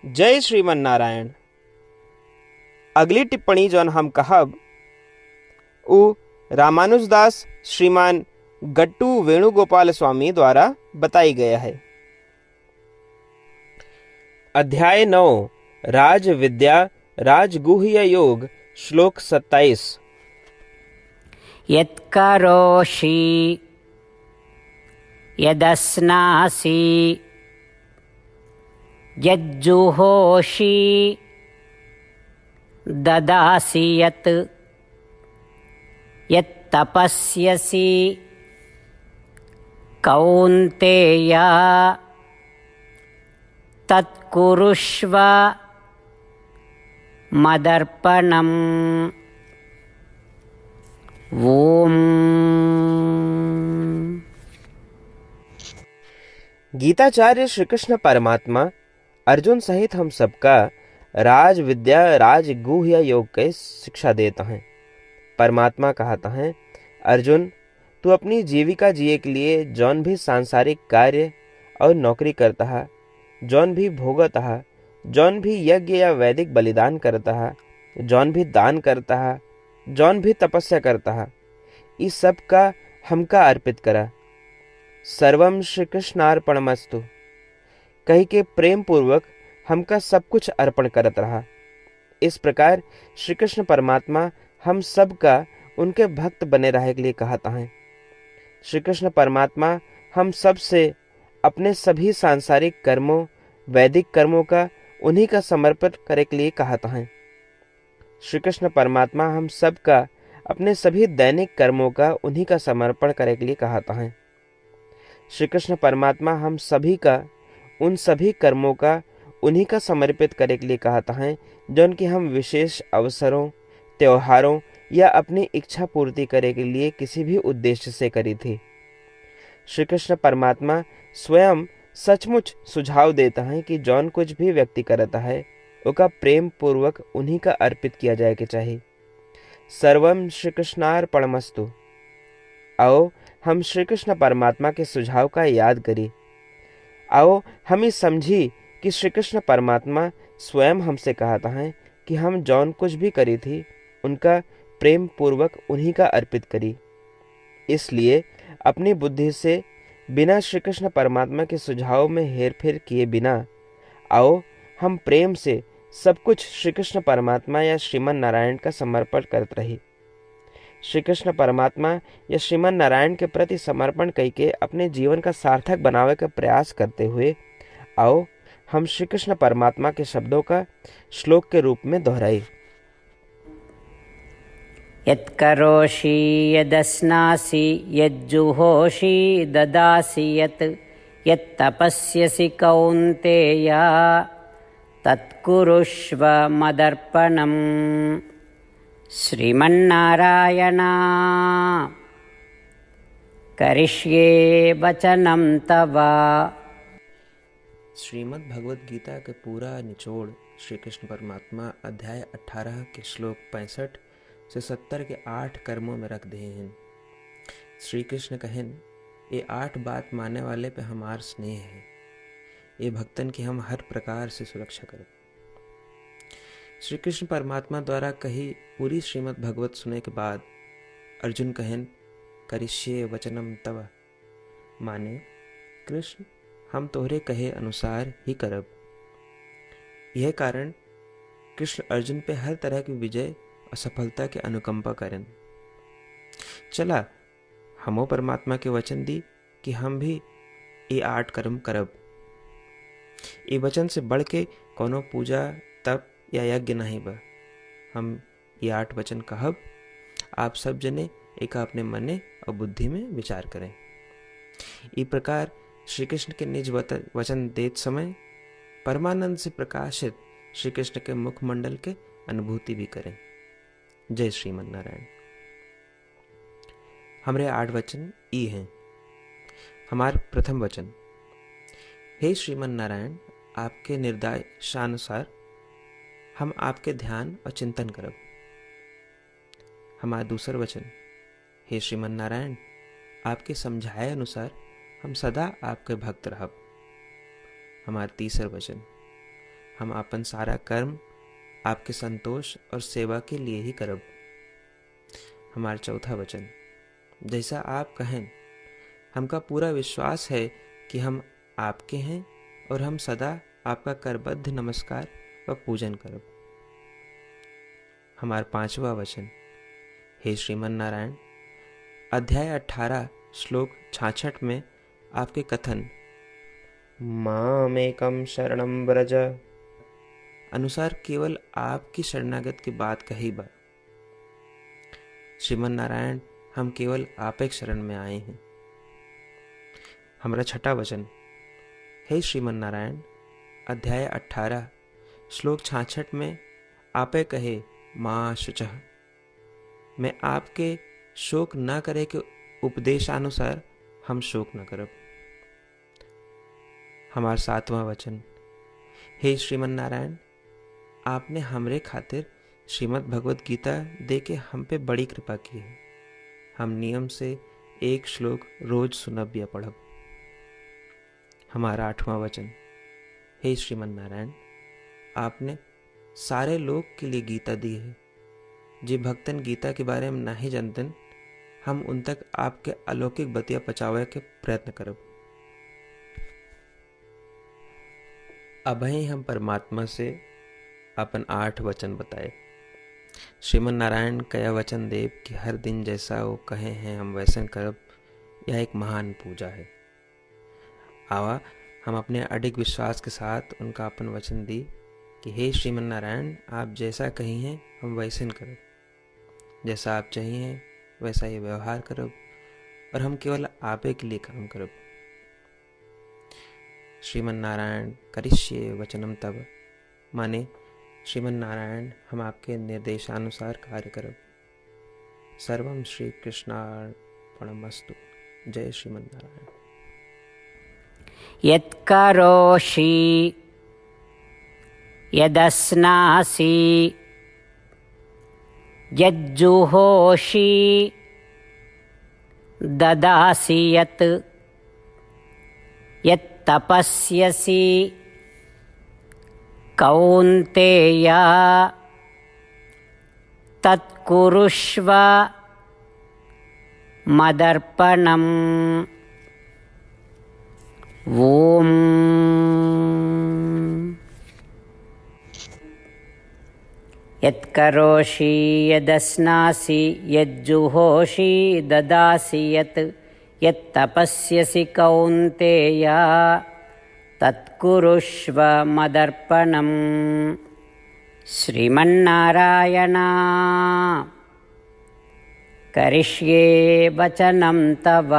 जय श्रीमन नारायण। अगली टिप्पणी जौन हम कहब उ रामानुजदास श्रीमान गट्टू वेणुगोपाल स्वामी द्वारा बताई गया है। अध्याय 9 राज विद्या राजगुह्य योग श्लोक 27। यत्करोषि यदस्नासि यज्जुहोषि ददासि यत् यत्तपस्यसि कौन्तेय तत्कुरुष्व मदर्पणम्। ओम। गीताचार्य श्री कृष्ण परमात्मा अर्जुन सहित हम सबका राज विद्या राजगुह्य योग के शिक्षा देता है। परमात्मा कहता है, अर्जुन तू अपनी जीविका जिए के लिए जौन भी सांसारिक कार्य और नौकरी करता है, जौन भी भोगता है, जौन भी यज्ञ या वैदिक बलिदान करता है, जौन भी दान करता है, जौन भी तपस्या करता है, इस सब का हमका अर्पित करा। सर्वम श्री कृष्णार्पणमस्तु कही के प्रेम पूर्वक हमका सब कुछ अर्पण करत रहा। इस प्रकार श्री कृष्ण परमात्मा हम सब का उनके भक्त बने रहे के लिए कहता है। श्री कृष्ण परमात्मा हम सब से अपने सभी सांसारिक कर्मों वैदिक कर्मों का उन्हीं का समर्पण करे के लिए कहता है। श्री कृष्ण परमात्मा हम सब का अपने सभी दैनिक कर्मों का उन्हीं का समर्पण करे के लिए कहता है। श्री कृष्ण परमात्मा हम सभी का उन सभी कर्मों का उन्हीं का समर्पित करे के लिए कहता है जो उनकी हम विशेष अवसरों त्योहारों या अपनी इच्छा पूर्ति करे के लिए किसी भी उद्देश्य से करी थी। श्री कृष्ण परमात्मा स्वयं सचमुच सुझाव देता है कि जौन कुछ भी व्यक्ति करता है उसका प्रेम पूर्वक उन्हीं का अर्पित किया जाए के चाहिए। सर्वम श्री कृष्णार्पणमस्तु। आओ हम श्री कृष्ण परमात्मा के सुझाव का याद करें। आओ हम ये समझी कि श्री कृष्ण परमात्मा स्वयं हमसे कहता है कि हम जौन कुछ भी करी थी उनका प्रेम पूर्वक उन्हीं का अर्पित करी। इसलिए अपनी बुद्धि से बिना श्री कृष्ण परमात्मा के सुझाव में हेरफेर किए बिना आओ हम प्रेम से सब कुछ श्री कृष्ण परमात्मा या श्रीमन नारायण का समर्पण करते रही। श्री कृष्ण परमात्मा या श्रीमन नारायण के प्रति समर्पण करके अपने जीवन का सार्थक बनावे का प्रयास करते हुए आओ हम श्री कृष्ण परमात्मा के शब्दों का श्लोक के रूप में दोहराई। यत्करोषि यदस्नासि यज्जुहोषि ददासि यत् यत्तपस्यसि कौन्तेय तत्कुरुष्व मदर्पणम्। श्रीमन्नारायण करिष्ये वचनं तव। श्रीमद् भगवद गीता के पूरा निचोड़ श्री कृष्ण परमात्मा अध्याय 18 के श्लोक 65 से 70 के 8 कर्मों में रख दिए हैं। श्री कृष्ण कहन, ये 8 बात मानने वाले पे हमार स्नेह है, ये भक्तन की हम हर प्रकार से सुरक्षा करें। श्री कृष्ण परमात्मा द्वारा कही पूरी श्रीमद् भगवत सुने के बाद अर्जुन कहन, करिष्ये वचनम तव, माने कृष्ण हम तोहरे कहे अनुसार ही करब। यह कारण कृष्ण अर्जुन पे हर तरह की विजय और सफलता के अनुकंपा करें। चला हमो परमात्मा के वचन दी कि हम भी ये 8 कर्म करब। ये वचन से बढ़ के कोनो पूजा तप या यज्ञ नहीं बा। हम ये 8 वचन कहब, आप सब जने एक अपने मने और बुद्धि में विचार करें। इस प्रकार श्री कृष्ण के निज वचन देत समय परमानंद से प्रकाशित श्री कृष्ण के मुखमंडल के अनुभूति भी करें। जय श्रीमन नारायण। हमारे 8 वचन ई हैं। हमार प्रथम वचन, हे श्रीमन नारायण, आपके निर्देशानुसार हम आपके ध्यान और चिंतन करब। हमारा दूसर वचन, हे श्रीमन नारायण, आपके समझाए अनुसार हम सदा आपके भक्त रहब। हमारा तीसर वचन, हम अपन सारा कर्म आपके संतोष और सेवा के लिए ही करब। हमारा चौथा वचन, जैसा आप कहें, हमका पूरा विश्वास है कि हम आपके हैं और हम सदा आपका करबद्ध नमस्कार व पूजन करब। हमारा पांचवा वचन, हे श्रीमन नारायण, अध्याय 18 श्लोक 66 में आपके कथन मामेकम शरणम व्रज अनुसार केवल आपकी शरणागत की बात कही बा। श्रीमन नारायण, हम केवल आप एक शरण में आए हैं। हमारा छठा वचन, हे श्रीमन नारायण, अध्याय 18 श्लोक 66 में आपे कहे माँ शुचः, मैं आपके शोक न करे के उपदेशानुसार हम शोक न करब। हमारा सातवां वचन, हे श्रीमन नारायण, आपने हमरे खातिर श्रीमद् भगवत गीता दे के हम पे बड़ी कृपा की है। हम नियम से एक श्लोक रोज सुनब या पढ़ब। हमारा आठवां वचन, हे श्रीमन नारायण, आपने सारे लोग के लिए गीता दी है। जे भक्तन गीता के बारे में नहीं जानतन, हम उन तक आपके अलौकिक बतिया पहुंचावे के प्रयत्न करब। अभी हम परमात्मा से अपन 8 वचन बताए। श्रीमन नारायण कया वचन देव कि हर दिन जैसा वो कहे हैं हम वैसा करब, यह एक महान पूजा है। आवा हम अपने अडिग विश्वास के साथ उनका अपन वचन दी कि हे श्रीमन नारायण, आप जैसा कही हैं हम वैसे करब, जैसा आप चाहिए वैसा ही व्यवहार करब और हम केवल आपे के लिए काम करब। श्रीमन नारायण करिष्ये वचनम तब, माने श्रीमन नारायण हम आपके निर्देशानुसार कार्य करब। सर्वम श्री कृष्णार्पणमस्तु। जय श्रीमन नारायण। यत्करोषि यदस्नासि यज्जुहोषि ददासि यत् यत्तपस्यसि कौन्तेय तत्कुरुष्व मदर्पणम्। ओम। यत्करोषि यदस्नासि यज्जुहोषि ददासि यत् यत्तपस्यसि कौन्तेय तत्कुरुष्व मदर्पणम्। श्रीमन्नारायण करिष्ये वचनं तव।